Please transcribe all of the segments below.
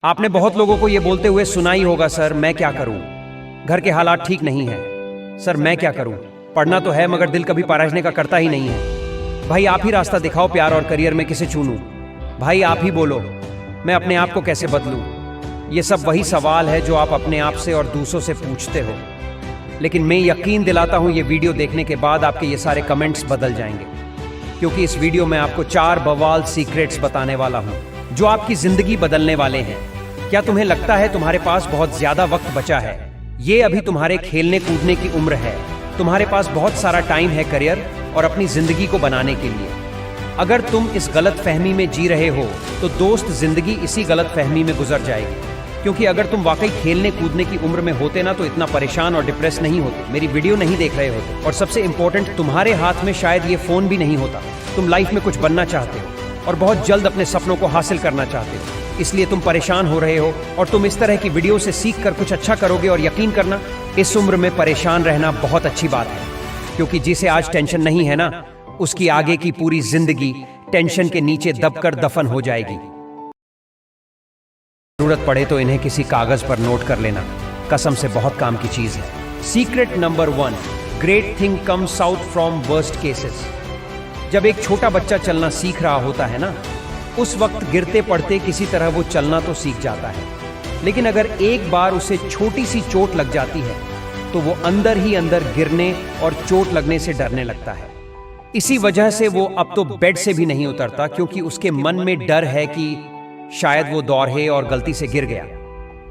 आपने बहुत लोगों को यह बोलते हुए सुना ही होगा, सर मैं क्या करूं, घर के हालात ठीक नहीं है। सर मैं क्या करूं, पढ़ना तो है मगर दिल कभी पढ़ने का करता ही नहीं है। भाई आप ही रास्ता दिखाओ, प्यार और करियर में किसे चुनूं। भाई आप ही बोलो, मैं अपने आप को कैसे बदलूं। ये सब वही सवाल है जो आप अपने आप से और दूसरों से पूछते हो, लेकिन मैं यकीन दिलाता हूं ये वीडियो देखने के बाद आपके ये सारे कमेंट्स बदल जाएंगे, क्योंकि इस वीडियो में आपको 4 बवाल सीक्रेट्स बताने वाला हूं जो आपकी जिंदगी बदलने वाले हैं। क्या तुम्हें लगता है तुम्हारे पास बहुत ज्यादा वक्त बचा है? ये अभी तुम्हारे खेलने कूदने की उम्र है। तुम्हारे पास बहुत सारा टाइम है करियर और अपनी जिंदगी को बनाने के लिए। अगर तुम इस गलत फहमी में जी रहे हो तो दोस्त, जिंदगी इसी गलत फहमी में गुजर जाएगी। क्योंकि अगर तुम वाकई खेलने कूदने की उम्र में होते ना तो इतना परेशान और डिप्रेस नहीं होते, मेरी वीडियो नहीं देख रहे होते, और सबसे इंपॉर्टेंट तुम्हारे हाथ में शायद ये फोन भी नहीं होता। तुम लाइफ में कुछ बनना चाहते हो और बहुत जल्द अपने सपनों को हासिल करना चाहते हो, इसलिए तुम परेशान हो रहे हो और तुम इस तरह की वीडियो से सीख कर कुछ अच्छा करोगे। और यकीन करना, इस उम्र में परेशान रहना बहुत अच्छी बात है, क्योंकि जिसे आज टेंशन नहीं है ना, उसकी आगे की पूरी जिंदगी टेंशन के नीचे दबकर दफन हो जाएगी। जरूरत पड़े तो इन्हें किसी कागज पर नोट कर लेना, कसम से बहुत काम की चीज है। Secret number 1, great thing comes out from worst cases. जब एक छोटा बच्चा चलना सीख रहा होता है ना, उस वक्त गिरते पड़ते किसी तरह वो चलना तो सीख जाता है, लेकिन अगर एक बार उसे छोटी सी चोट लग जाती है तो वो अंदर ही अंदर गिरने और चोट लगने से डरने लगता है। इसी वजह से वो अब तो बेड से भी नहीं उतरता, क्योंकि उसके मन में डर है कि शायद वो दौड़े और गलती से गिर गया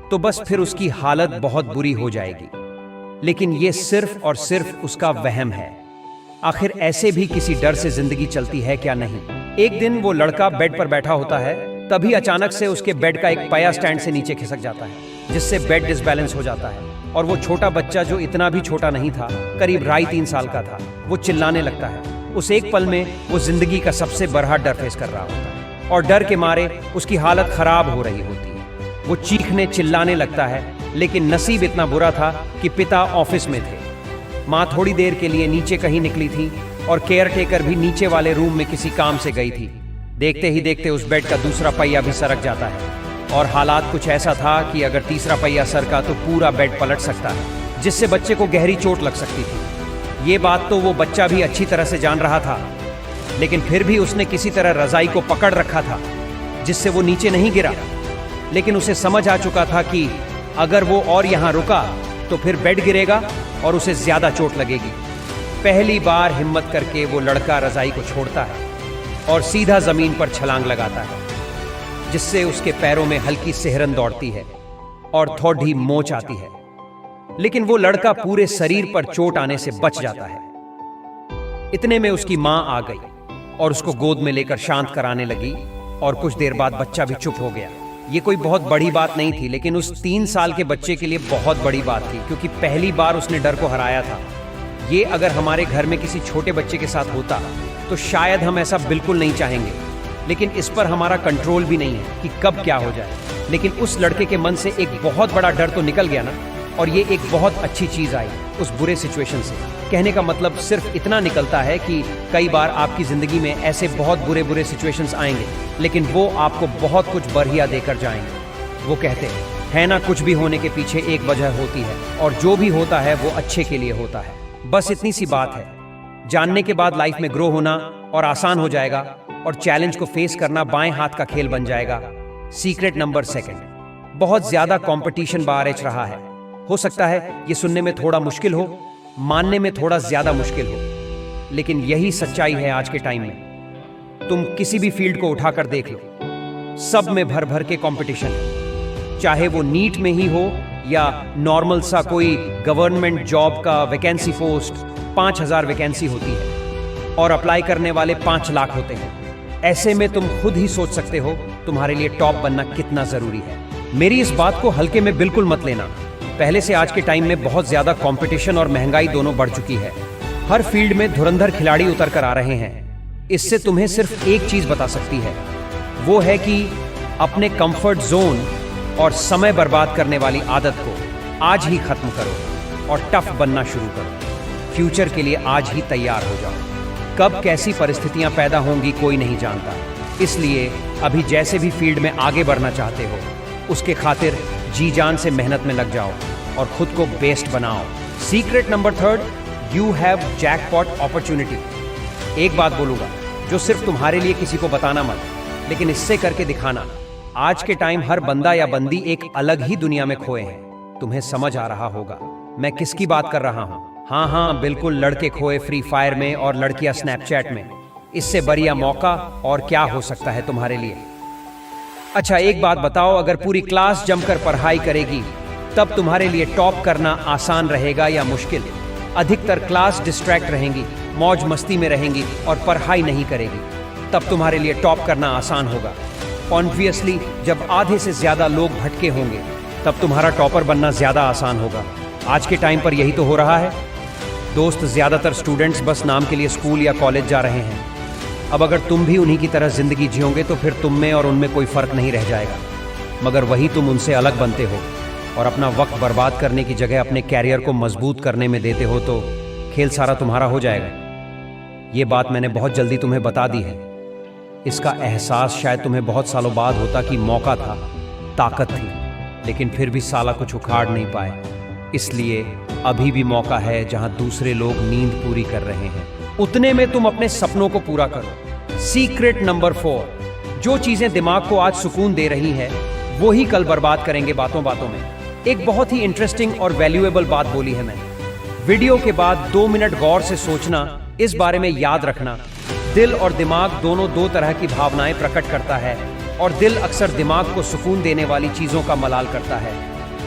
तो बस फिर उसकी हालत बहुत बुरी हो जाएगी। लेकिन ये सिर्फ और सिर्फ उसका वहम है। आखिर ऐसे भी किसी डर से जिंदगी चलती है क्या? नहीं। एक दिन वो लड़का बेड पर बैठा होता है, तभी अचानक से उसके बेड का एक पाया स्टैंड से नीचे खिसक जाता है, जिससे बेड डिसबैलेंस हो जाता है। और वो छोटा बच्चा, जो इतना भी छोटा नहीं था, करीब 2.5-3 साल का था, वो चिल्लाने लगता है। उस एक पल में वो जिंदगी का सबसे बड़ा डर फेस कर रहा होता है और डर के मारे उसकी हालत खराब हो रही होती है। वो चीखने चिल्लाने लगता है, लेकिन नसीब इतना बुरा था कि पिता ऑफिस में थे, माँ थोड़ी देर के लिए नीचे कहीं निकली थी और केयर टेकर भी नीचे वाले रूम में किसी काम से गई थी। देखते ही देखते उस बेड का दूसरा पहिया भी सरक जाता है और हालात कुछ ऐसा था कि अगर तीसरा पहिया सरका तो पूरा बेड पलट सकता है, जिससे बच्चे को गहरी चोट लग सकती थी। ये बात तो वो बच्चा भी अच्छी तरह से जान रहा था, लेकिन फिर भी उसने किसी तरह रजाई को पकड़ रखा था, जिससे वो नीचे नहीं गिरा। लेकिन उसे समझ आ चुका था कि अगर वो और यहाँ रुका तो फिर बेड गिरेगा और उसे ज्यादा चोट लगेगी। पहली बार हिम्मत करके वो लड़का रजाई को छोड़ता है और सीधा जमीन पर छलांग लगाता है, जिससे उसके पैरों में हल्की सिहरन दौड़ती है और थोड़ी मोच आती है। लेकिन वो लड़का पूरे शरीर पर चोट आने से बच जाता है। इतने में उसकी मां आ गई और उसको गोद में लेकर शांत कराने लगी और कुछ देर बाद बच्चा भी चुप हो गया। ये कोई बहुत बड़ी बात नहीं थी, लेकिन उस 3 साल के बच्चे के लिए बहुत बड़ी बात थी, क्योंकि पहली बार उसने डर को हराया था। ये अगर हमारे घर में किसी छोटे बच्चे के साथ होता तो शायद हम ऐसा बिल्कुल नहीं चाहेंगे, लेकिन इस पर हमारा कंट्रोल भी नहीं है कि कब क्या हो जाए। लेकिन उस लड़के के मन से एक बहुत बड़ा डर तो निकल गया ना, और ये एक बहुत अच्छी चीज आई उस बुरे सिचुएशन से। कहने का मतलब सिर्फ इतना निकलता है कि कई बार आपकी जिंदगी में ऐसे बहुत बुरे बुरे सिचुएशंस आएंगे, लेकिन वो आपको बहुत कुछ बढ़िया देकर जाएंगे। वो कहते हैं ना, कुछ भी होने के पीछे एक वजह होती है, और जो भी होता है वो अच्छे के लिए होता है। बस इतनी सी बात है। जानने के बाद लाइफ में ग्रो होना और आसान हो जाएगा, और चैलेंज को फेस करना बाएं हाथ का खेल बन जाएगा। सीक्रेट नंबर 2, बहुत ज्यादा कंपटीशन बाहर रहा है। हो सकता है ये सुनने में थोड़ा मुश्किल हो, मानने में थोड़ा ज्यादा मुश्किल हो, लेकिन यही सच्चाई है आज के टाइम में। तुम किसी भी फील्ड को उठाकर देख लो, सब में भर भर के कंपटीशन है। चाहे वो नीट में ही हो या नॉर्मल सा कोई गवर्नमेंट जॉब का वैकेंसी पोस्ट, 5000 वैकेंसी होती है और अप्लाई करने वाले 5 लाख होते हैं। ऐसे में तुम खुद ही सोच सकते हो तुम्हारे लिए टॉप बनना कितना जरूरी है। मेरी इस बात को हल्के में बिल्कुल मत लेना। पहले से आज के टाइम में बहुत ज्यादा कंपटीशन और महंगाई दोनों बढ़ चुकी है। हर फील्ड में धुरंधर खिलाड़ी उतर कर आ रहे हैं। इससे तुम्हें सिर्फ एक चीज बता सकती है, वो है कि अपने कंफर्ट जोन और समय बर्बाद करने वाली आदत को आज ही खत्म करो और टफ बनना शुरू करो। फ्यूचर के लिए आज ही तैयार हो जाओ। कब कैसी परिस्थितियां पैदा होंगी कोई नहीं जानता, इसलिए अभी जैसे भी फील्ड में आगे बढ़ना चाहते हो, उसके खातिर जी जान से मेहनत में लग जाओ और खुद को बेस्ट बनाओ। Secret number 3, you have jackpot opportunity. एक बात बोलूंगा जो सिर्फ तुम्हारे लिए, किसी को बताना मत, लेकिन इससे करके दिखाना। आज के टाइम हर बंदा या बंदी एक अलग ही दुनिया में खोए हैं। तुम्हें समझ आ रहा होगा मैं किसकी बात कर रहा हूँ? हाँ, बिल्कुल, लड़के खोए फ्री फायर में और लड़कियां स्नैपचैट में। इससे बढ़िया मौका और क्या हो सकता है तुम्हारे लिए? अच्छा, एक बात बताओ, अगर पूरी क्लास जमकर पढ़ाई करेगी तब तुम्हारे लिए टॉप करना आसान रहेगा या मुश्किल? अधिकतर क्लास डिस्ट्रैक्ट रहेंगी, मौज मस्ती में रहेंगी और पढ़ाई नहीं करेगी, तब तुम्हारे लिए टॉप करना आसान होगा। ऑब्वियसली जब आधे से ज्यादा लोग भटके होंगे तब तुम्हारा टॉपर बनना ज्यादा आसान होगा। आज के टाइम पर यही तो हो रहा है दोस्त। ज्यादातर स्टूडेंट्स बस नाम के लिए स्कूल या कॉलेज जा रहे हैं। अब अगर तुम भी उन्हीं की तरह जिंदगी जियोगे तो फिर तुम में और उनमें कोई फर्क नहीं रह जाएगा। मगर वही तुम उनसे अलग बनते हो और अपना वक्त बर्बाद करने की जगह अपने कैरियर को मजबूत करने में देते हो तो खेल सारा तुम्हारा हो जाएगा। ये बात मैंने बहुत जल्दी तुम्हें बता दी है। इसका एहसास शायद तुम्हें बहुत सालों बाद होता कि मौका था, ताकत थी, लेकिन फिर भी साला कुछ उखाड़ नहीं पाए। इसलिए अभी भी मौका है जहां दूसरे लोग नींद पूरी कर रहे हैं, उतने में तुम अपने सपनों को पूरा करो। सीक्रेट नंबर 4, जो चीजें दिमाग को आज सुकून दे रही है वो ही कल बर्बाद करेंगे बातों बातों में। एक बहुत ही इंटरेस्टिंग और वैल्यूएबल बात बोली है मैंने। वीडियो के बाद 2 मिनट गौर से सोचना, इस बारे में याद रखना। दिल और दिमाग दोनों 2 तरह की भावनाएं प्रकट करता है और दिल अक्सर दिमाग को सुकून देने वाली चीजों का मलाल करता है।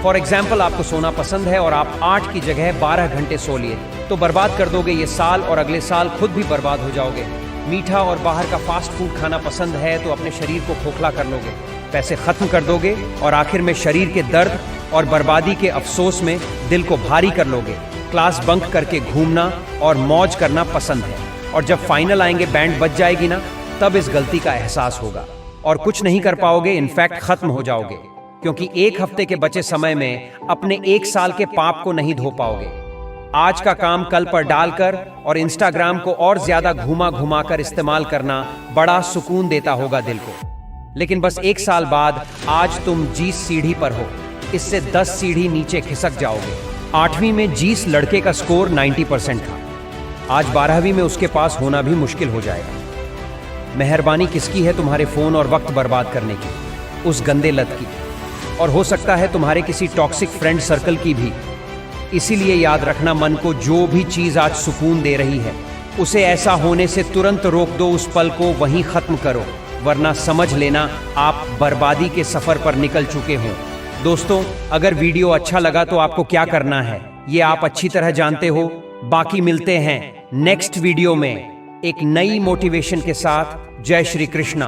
फॉर एग्जाम्पल, आपको सोना पसंद है और आप 8 की जगह 12 घंटे सो लिए तो बर्बाद कर दोगे ये साल और अगले साल खुद भी बर्बाद हो जाओगे। मीठा और बाहर का फास्ट फूड खाना पसंद है तो अपने शरीर को खोखला कर लोगे, पैसे खत्म कर दोगे और आखिर में शरीर के दर्द और बर्बादी के अफसोस में दिल को भारी कर लोगे। क्लास बंक करके घूमना और मौज करना पसंद है और जब फाइनल आएंगे, बैंड बज जाएगी ना, तब इस गलती का एहसास होगा और कुछ नहीं कर पाओगे, इनफैक्ट खत्म हो जाओगे, क्योंकि 1 हफ्ते के बचे समय में अपने 1 साल के पाप को नहीं धो पाओगे। आज का काम कल पर डालकर और इंस्टाग्राम को और ज्यादा घुमा घुमा कर इस्तेमाल करना बड़ा सुकून देता होगा दिल को, लेकिन बस 1 साल बाद आज तुम 20 सीढ़ी पर हो, इससे 10 सीढ़ी नीचे खिसक जाओगे। 8वीं में 20 लड़के का स्कोर 90% था, आज 12वीं में उसके पास होना भी मुश्किल हो जाएगा। मेहरबानी किसकी है तुम्हारे फोन और वक्त बर्बाद करने की? उस गंदे लत की, और हो सकता है तुम्हारे किसी टॉक्सिक फ्रेंड सर्कल की भी। इसीलिए याद रखना, मन को जो भी चीज आज सुकून दे रही है उसे ऐसा होने से तुरंत रोक दो, उस पल को वहीं खत्म करो, वरना समझ लेना आप बर्बादी के सफर पर निकल चुके हो। दोस्तों, अगर वीडियो अच्छा लगा तो आपको क्या करना है ये आप अच्छी तरह जानते हो। बाकी मिलते हैं नेक्स्ट वीडियो में एक नई मोटिवेशन के साथ। जय श्री कृष्णा।